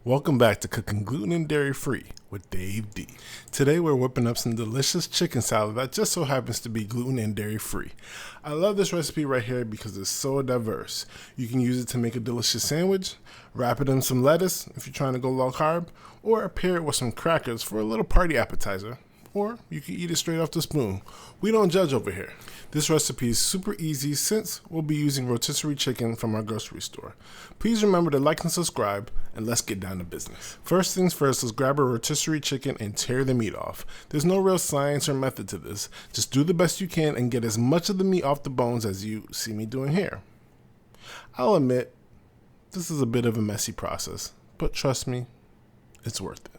Welcome back to Cooking Gluten and Dairy Free with Dave D. Today we're whipping up some delicious chicken salad that just so happens to be gluten and dairy free. I love this recipe right here because it's so diverse. You can use it to make a delicious sandwich, wrap it in some lettuce if you're trying to go low carb, or pair it with some crackers for a little party appetizer. Or you can eat it straight off the spoon. We don't judge over here. This recipe is super easy since we'll be using rotisserie chicken from our grocery store. Please remember to like and subscribe, and let's get down to business. First things first, let's grab a rotisserie chicken and tear the meat off. There's no real science or method to this. Just do the best you can and get as much of the meat off the bones as you see me doing here. I'll admit, this is a bit of a messy process, but trust me, it's worth it.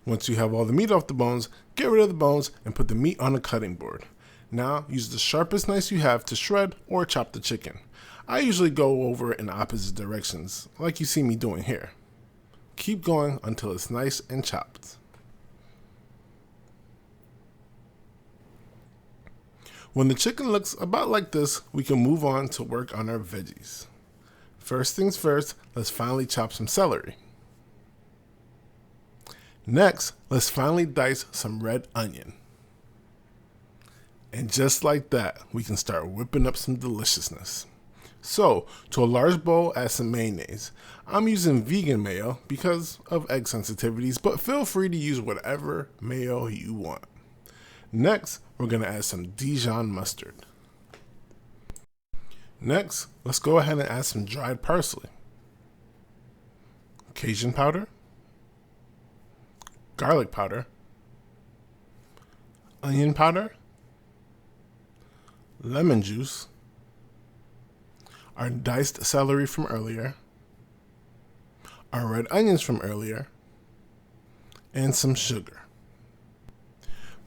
Once you have all the meat off the bones, get rid of the bones and put the meat on a cutting board. Now, use the sharpest knife you have to shred or chop the chicken. I usually go over in opposite directions, like you see me doing here. Keep going until it's nice and chopped. When the chicken looks about like this, we can move on to work on our veggies. First things first, let's finally chop some celery. Next, let's finally dice some red onion. And just like that, we can start whipping up some deliciousness. So, to a large bowl, add some mayonnaise. I'm using vegan mayo because of egg sensitivities, but feel free to use whatever mayo you want. Next, we're going to add some Dijon mustard. Next, let's go ahead and add some dried parsley, Cajun powder, garlic powder, onion powder, lemon juice, our diced celery from earlier, our red onions from earlier, and some sugar.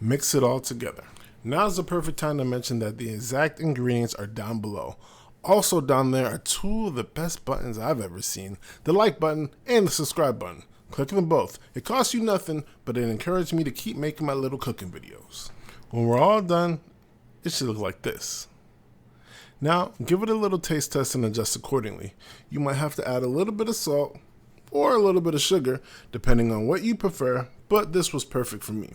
Mix it all together. Now is the perfect time to mention that the exact ingredients are down below. Also down there are two of the best buttons I've ever seen, the like button and the subscribe button. Click them both. It costs you nothing, but it encouraged me to keep making my little cooking videos. When we're all done, it should look like this. Now, give it a little taste test and adjust accordingly. You might have to add a little bit of salt or a little bit of sugar, depending on what you prefer, but this was perfect for me.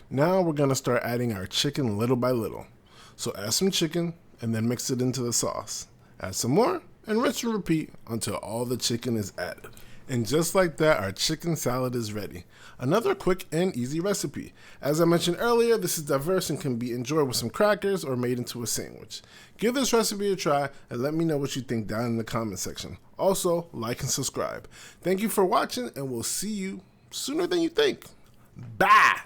Now we're going to start adding our chicken little by little. So add some chicken and then mix it into the sauce. Add some more and rinse and repeat until all the chicken is added. And just like that, our chicken salad is ready. Another quick and easy recipe. As I mentioned earlier, this is diverse and can be enjoyed with some crackers or made into a sandwich. Give this recipe a try and let me know what you think down in the comment section. Also, like and subscribe. Thank you for watching, and we'll see you sooner than you think. Bye!